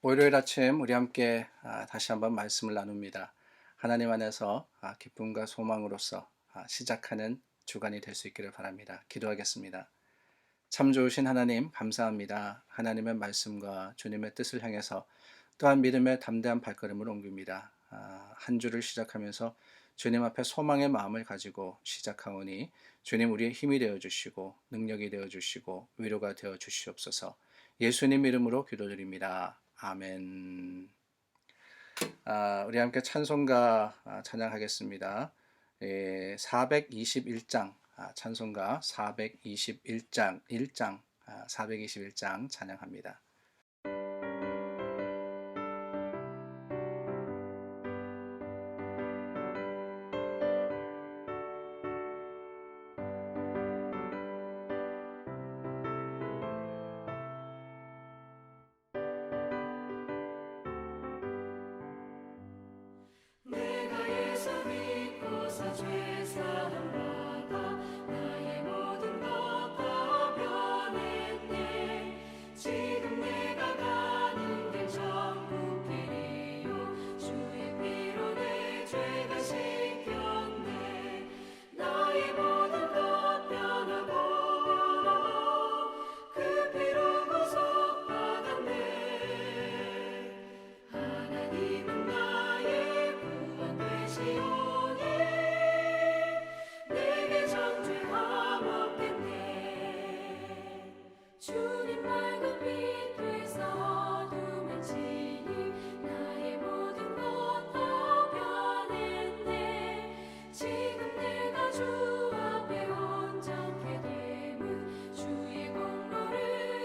월요일 아침 우리 함께 다시 한번 말씀을 나눕니다. 하나님 안에서 기쁨과 소망으로서 시작하는 주간이 될 수 있기를 바랍니다. 기도하겠습니다. 참 좋으신 하나님 감사합니다. 하나님의 말씀과 주님의 뜻을 향해서 또한 믿음의 담대한 발걸음을 옮깁니다. 한 주를 시작하면서 주님 앞에 소망의 마음을 가지고 시작하오니 주님 우리의 힘이 되어 주시고 능력이 되어 주시고 위로가 되어 주시옵소서. 예수님 이름으로 기도드립니다. 아멘. 우리 함께 찬송가 찬양하겠습니다. 421장 찬송가 421장 1장 421장 찬양합니다. 내가 예수 믿고서 죄사함 받아 나의 모든 것 다 변했네. 지금 내가 가는 길 천국 길이요 주의 피로 내 죄가 씻겼네. 나의 모든 것 변하고 그 피로 구속받았네. 하나님은 나의 구원 되시오니 내게 정죄함 없겠네. 주님 맑은 빛 되사 어둠을 치니 나의 모든 것 다 변했네. 지금 내가 주 앞에 온전케 됨은 주의 공로를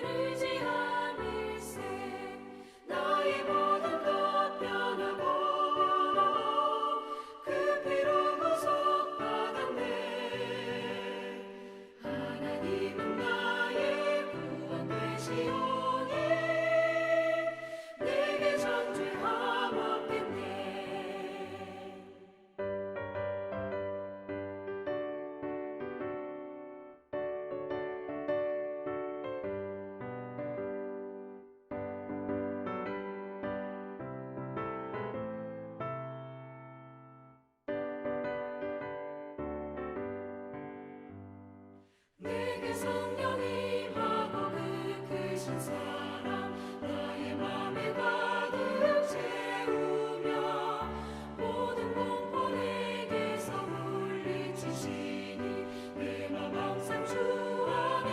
의지함일세. 나의 모든 것 변하고 그 피로 구속받았네. 하나님은 나의 구원 되시오니 내게 정죄함 없겠네. 내게 성령이 임하고 그 크신 사랑 나의 맘에 가득 채우며 모든 공포 내게서 물리치시니 내 맘 항상 주 안에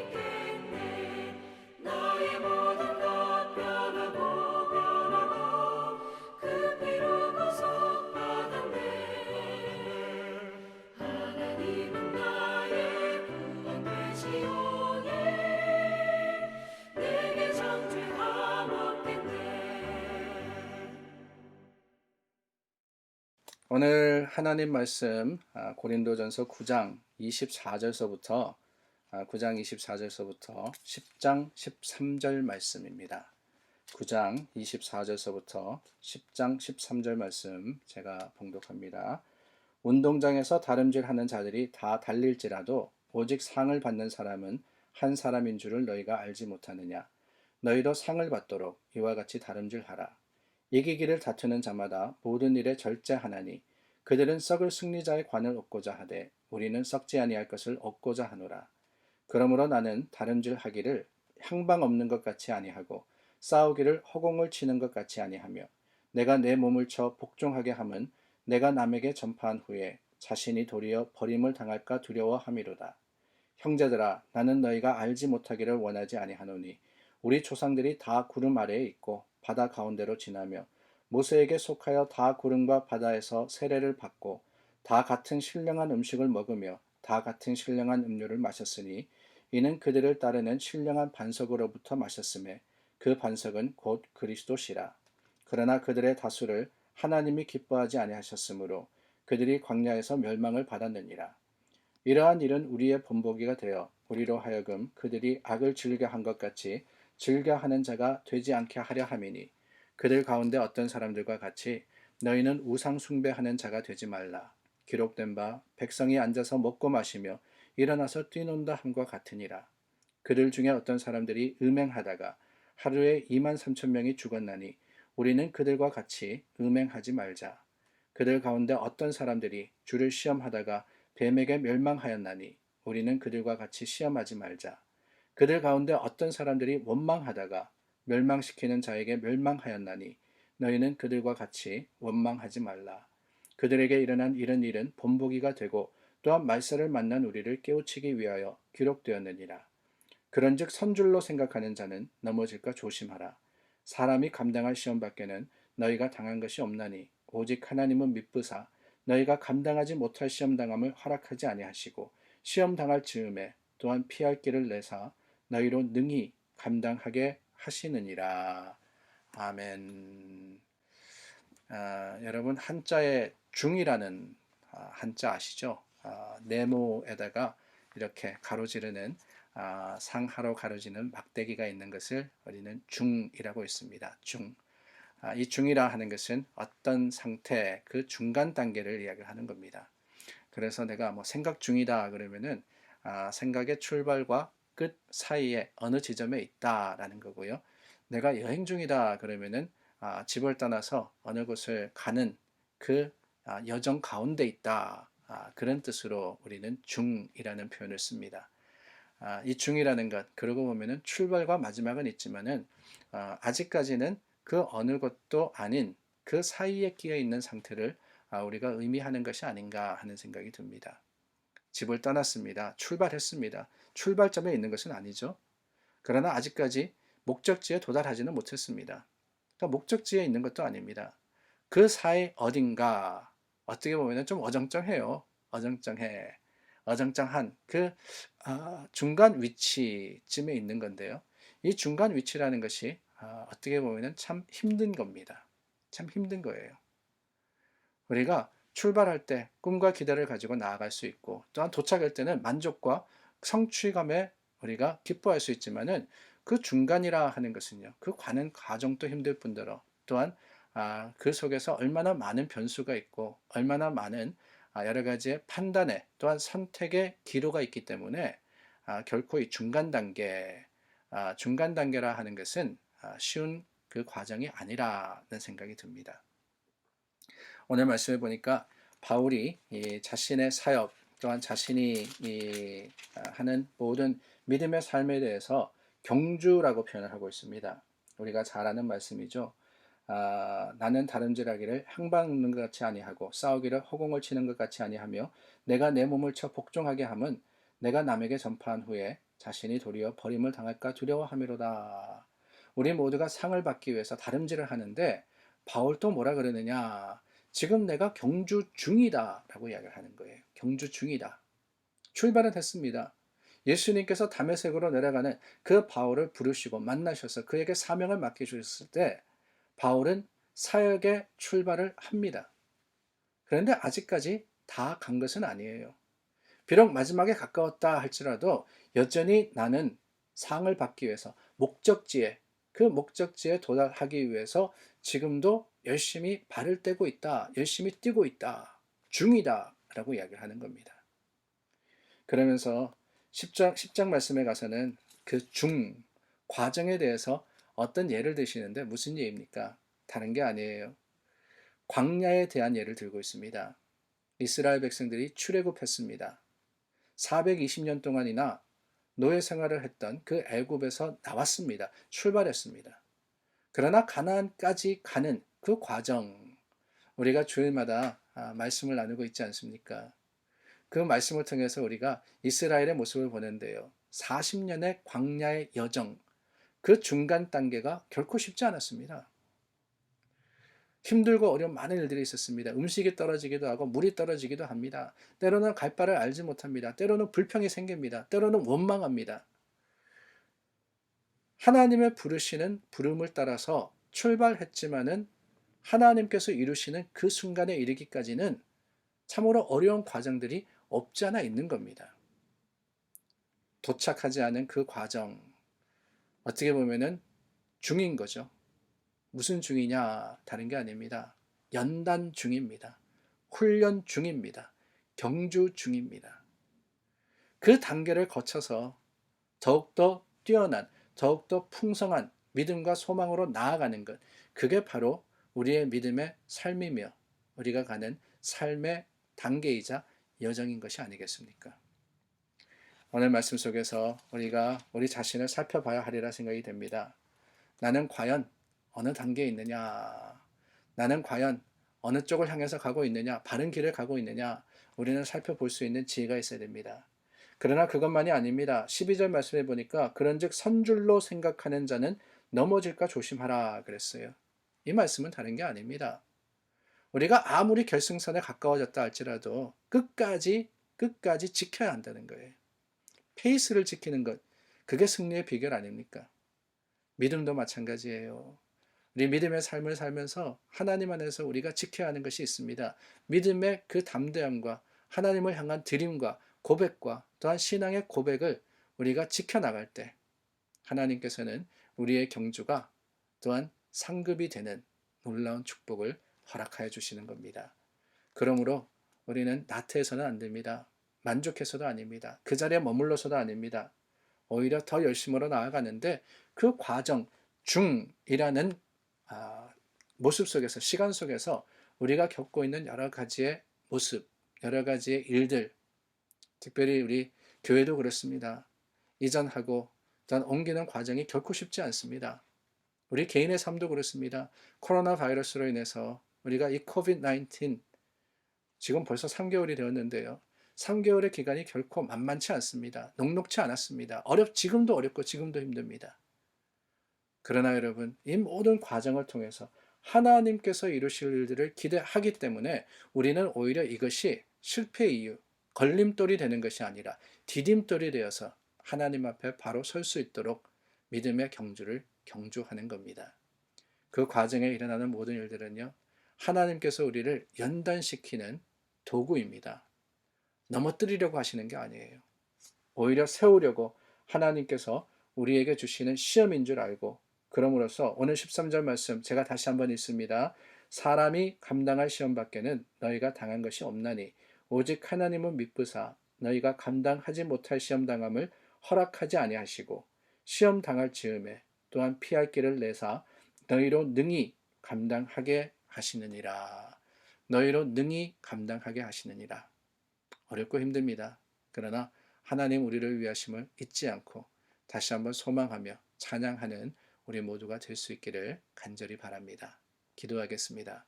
있겠네. 나의 모든 것 변하고 그 피로 구속받았네. 하나님은 나의 구원 되시오니 내게 정죄함 없겠네. 오늘 하나님 말씀 고린도전서 9장 24절서부터 9장 24절서부터 10장 13절 말씀입니다. 9장 24절서부터 10장 13절 말씀 제가 봉독합니다. 운동장에서 다름질하는 자들이 다 달릴지라도 오직 상을 받는 사람은 한 사람인 줄을 너희가 알지 못하느냐. 너희도 상을 받도록 이와 같이 다름질하라. 이기기를 다투는 자마다 모든 일에 절제하나니 그들은 썩을 승리자의 관을 얻고자 하되 우리는 썩지 아니할 것을 얻고자 하노라. 그러므로 나는 다름질하기를 향방 없는 것 같이 아니하고 싸우기를 허공을 치는 것 같이 아니하며 내가 내 몸을 쳐 복종하게 함은 내가 남에게 전파한 후에 자신이 도리어 버림을 당할까 두려워함이로다. 형제들아 나는 너희가 알지 못하기를 원하지 아니하노니 우리 조상들이 다 구름 아래에 있고 바다 가운데로 지나며 모세에게 속하여 다 구름과 바다에서 세례를 받고 다 같은 신령한 음식을 먹으며 다 같은 신령한 음료를 마셨으니 이는 그들을 따르는 신령한 반석으로부터 마셨음에 그 반석은 곧 그리스도시라. 그러나 그들의 다수를 하나님이 기뻐하지 아니하셨으므로 그들이 광야에서 멸망을 받았느니라. 이러한 일은 우리의 본보기가 되어 우리로 하여금 그들이 악을 즐겨 한 것 같이 즐겨 하는 자가 되지 않게 하려 함이니 그들 가운데 어떤 사람들과 같이 너희는 우상 숭배하는 자가 되지 말라. 기록된 바 백성이 앉아서 먹고 마시며 일어나서 뛰논다 함과 같으니라. 그들 중에 어떤 사람들이 음행하다가 하루에 2만 3천 명이 죽었나니 우리는 그들과 같이 음행하지 말자. 그들 가운데 어떤 사람들이 주를 시험하다가 뱀에게 멸망하였나니 우리는 그들과 같이 시험하지 말자. 그들 가운데 어떤 사람들이 원망하다가 멸망시키는 자에게 멸망하였나니 너희는 그들과 같이 원망하지 말라. 그들에게 일어난 이런 일은 본보기가 되고 또한 말세를 만난 우리를 깨우치기 위하여 기록되었느니라. 그런즉 선줄로 생각하는 자는 넘어질까 조심하라. 사람이 감당할 시험 밖에는 너희가 당한 것이 없나니 오직 하나님은 미쁘사 너희가 감당하지 못할 시험 당함을 허락하지 아니하시고 시험 당할 즈음에 또한 피할 길을 내사 너희로 능히 감당하게 하시느니라. 아멘. 여러분 한자의 중이라는 한자 아시죠? 네모에다가 이렇게 가로지르는 상하로 가로지는 막대기가 있는 것을 우리는 중이라고 있습니다. 중. 이 중이라 하는 것은 어떤 상태, 그 중간 단계를 이야기하는 겁니다. 그래서 내가 뭐 생각 중이다 그러면은 생각의 출발과 끝 사이에 어느 지점에 있다라는 거고요. 내가 여행 중이다 그러면은 집을 떠나서 어느 곳을 가는 그 여정 가운데 있다. 그런 뜻으로 우리는 중이라는 표현을 씁니다. 이 중이라는 것, 그러고 보면은 출발과 마지막은 있지만은 아직까지는 그 어느 것도 아닌 그 사이에 끼어 있는 상태를 우리가 의미하는 것이 아닌가 하는 생각이 듭니다. 집을 떠났습니다. 출발했습니다. 출발점에 있는 것은 아니죠. 그러나 아직까지 목적지에 도달하지는 못했습니다. 그러니까 목적지에 있는 것도 아닙니다. 그 사이 어딘가 어떻게 보면 좀 어정쩡해요. 어정쩡해. 어정쩡한 그 중간 위치쯤에 있는 건데요. 이 중간 위치라는 것이 어떻게 보면 참 힘든 겁니다. 참 힘든 거예요. 우리가 출발할 때 꿈과 기대를 가지고 나아갈 수 있고 또한 도착할 때는 만족과 성취감에 우리가 기뻐할 수 있지만은 그 중간이라 하는 것은요. 그 가는 과정도 힘들 뿐더러 또한 그 속에서 얼마나 많은 변수가 있고 얼마나 많은 여러 가지의 판단에 또한 선택의 기로가 있기 때문에 결코 이 중간 단계라 하는 것은 쉬운 그 과정이 아니라는 생각이 듭니다. 오늘 말씀을 보니까 바울이 자신의 사역 또한 자신이 하는 모든 믿음의 삶에 대해서 경주라고 표현을 하고 있습니다. 우리가 잘 아는 말씀이죠. 나는 다름질하기를 향방 있는 것 같이 아니하고 싸우기를 허공을 치는 것 같이 아니하며 내가 내 몸을 쳐 복종하게 함은 내가 남에게 전파한 후에 자신이 도리어 버림을 당할까 두려워함이로다. 우리 모두가 상을 받기 위해서 다름질을 하는데 바울 또 뭐라 그러느냐? 지금 내가 경주 중이다 라고 이야기를 하는 거예요. 경주 중이다. 출발은 했습니다. 예수님께서 다메섹으로 내려가는 그 바울을 부르시고 만나셔서 그에게 사명을 맡겨주셨을 때 바울은 사역의 출발을 합니다. 그런데 아직까지 다 간 것은 아니에요. 비록 마지막에 가까웠다 할지라도 여전히 나는 상을 받기 위해서 그 목적지에 도달하기 위해서 지금도 열심히 발을 떼고 있다, 열심히 뛰고 있다, 중이다 라고 이야기를 하는 겁니다. 그러면서 10장 말씀에 가서는 그 과정에 대해서 어떤 예를 드시는데 무슨 예입니까? 다른 게 아니에요. 광야에 대한 예를 들고 있습니다. 이스라엘 백성들이 출애굽했습니다. 420년 동안이나 노예 생활을 했던 그 애굽에서 나왔습니다. 출발했습니다. 그러나 가나안까지 가는 그 과정, 우리가 주일마다 말씀을 나누고 있지 않습니까? 그 말씀을 통해서 우리가 이스라엘의 모습을 보는데요. 40년의 광야의 여정, 그 중간 단계가 결코 쉽지 않았습니다. 힘들고 어려운 많은 일들이 있었습니다. 음식이 떨어지기도 하고 물이 떨어지기도 합니다. 때로는 갈 바를 알지 못합니다. 때로는 불평이 생깁니다. 때로는 원망합니다. 하나님의 부르시는 부름을 따라서 출발했지만은 하나님께서 이루시는 그 순간에 이르기까지는 참으로 어려운 과정들이 없지 않아 있는 겁니다. 도착하지 않은 그 과정, 어떻게 보면은 중인 거죠. 무슨 중이냐? 다른 게 아닙니다. 연단 중입니다. 훈련 중입니다. 경주 중입니다. 그 단계를 거쳐서 더욱더 뛰어난, 더욱더 풍성한 믿음과 소망으로 나아가는 것, 그게 바로 우리의 믿음의 삶이며 우리가 가는 삶의 단계이자 여정인 것이 아니겠습니까? 오늘 말씀 속에서 우리가 우리 자신을 살펴봐야 하리라 생각이 됩니다. 나는 과연 어느 단계에 있느냐? 나는 과연 어느 쪽을 향해서 가고 있느냐? 바른 길을 가고 있느냐? 우리는 살펴볼 수 있는 지혜가 있어야 됩니다. 그러나 그것만이 아닙니다. 12절 말씀해 보니까 그런즉 선줄로 생각하는 자는 넘어질까 조심하라 그랬어요. 이 말씀은 다른 게 아닙니다. 우리가 아무리 결승선에 가까워졌다 할지라도 끝까지 지켜야 한다는 거예요. 페이스를 지키는 것, 그게 승리의 비결 아닙니까? 믿음도 마찬가지예요. 우리 믿음의 삶을 살면서 하나님 안에서 우리가 지켜야 하는 것이 있습니다. 믿음의 그 담대함과 하나님을 향한 드림과 고백과 또한 신앙의 고백을 우리가 지켜나갈 때 하나님께서는 우리의 경주가 또한 상급이 되는 놀라운 축복을 허락하여 주시는 겁니다. 그러므로 우리는 나태해서는 안 됩니다. 만족해서도 아닙니다. 그 자리에 머물러서도 아닙니다. 오히려 더 열심으로 나아가는데 그 과정 중이라는 모습 속에서, 시간 속에서 우리가 겪고 있는 여러 가지의 모습, 여러 가지의 일들, 특별히 우리 교회도 그렇습니다. 이전하고 또 옮기는 과정이 결코 쉽지 않습니다. 우리 개인의 삶도 그렇습니다. 코로나 바이러스로 인해서 우리가 이 코비드-19 지금 벌써 3개월이 되었는데요. 3개월의 기간이 결코 만만치 않습니다. 녹록치 않았습니다. 지금도 어렵고 지금도 힘듭니다. 그러나 여러분, 이 모든 과정을 통해서 하나님께서 이루실 일들을 기대하기 때문에 우리는 오히려 이것이 실패 이유, 걸림돌이 되는 것이 아니라 디딤돌이 되어서 하나님 앞에 바로 설 수 있도록 믿음의 경주를 경주하는 겁니다. 그 과정에 일어나는 모든 일들은요, 하나님께서 우리를 연단시키는 도구입니다. 넘어뜨리려고 하시는 게 아니에요. 오히려 세우려고 하나님께서 우리에게 주시는 시험인 줄 알고, 그러므로서 오늘 13절 말씀 제가 다시 한번 읽습니다. 사람이 감당할 시험 밖에는 너희가 당한 것이 없나니 오직 하나님은 미쁘사 너희가 감당하지 못할 시험 당함을 허락하지 아니하시고 시험 당할 즈음에 또한 피할 길을 내사 너희로 능히 감당하게 하시느니라. 너희로 능히 감당하게 하시느니라. 어렵고 힘듭니다. 그러나 하나님 우리를 위하심을 잊지 않고 다시 한번 소망하며 찬양하는 우리 모두가 될 수 있기를 간절히 바랍니다. 기도하겠습니다.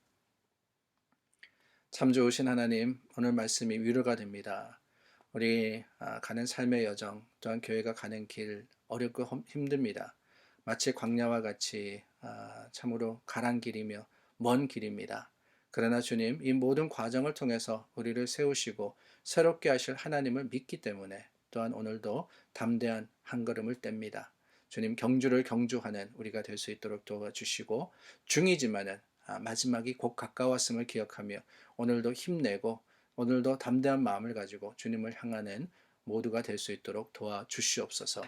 참 좋으신 하나님, 오늘 말씀이 위로가 됩니다. 우리 가는 삶의 여정, 또한 교회가 가는 길 어렵고 힘듭니다. 마치 광야와 같이 참으로 가란 길이며 먼 길입니다. 그러나 주님, 이 모든 과정을 통해서 우리를 세우시고 새롭게 하실 하나님을 믿기 때문에 또한 오늘도 담대한 한 걸음을 뗍니다. 주님, 경주를 경주하는 우리가 될 수 있도록 도와주시고 중이지만은 마지막이 곧 가까웠음을 기억하며 오늘도 힘내고 오늘도 담대한 마음을 가지고 주님을 향하는 모두가 될 수 있도록 도와주시옵소서.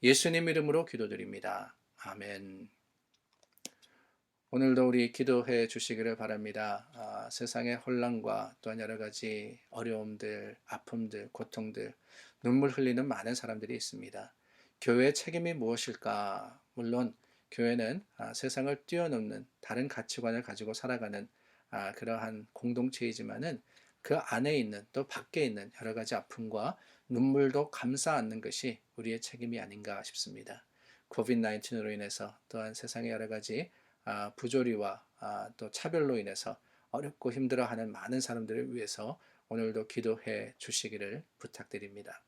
예수님 이름으로 기도드립니다. 아멘. 오늘도 우리 기도해 주시기를 바랍니다. 세상의 혼란과 또한 여러 가지 어려움들, 아픔들, 고통들, 눈물 흘리는 많은 사람들이 있습니다. 교회의 책임이 무엇일까? 물론 교회는 세상을 뛰어넘는 다른 가치관을 가지고 살아가는 그러한 공동체이지만은 그 안에 있는 또 밖에 있는 여러 가지 아픔과 눈물도 감싸 안는 것이 우리의 책임이 아닌가 싶습니다. 코비드-19으로 인해서 또한 세상의 여러 가지 부조리와 또 차별로 인해서 어렵고 힘들어하는 많은 사람들을 위해서 오늘도 기도해 주시기를 부탁드립니다.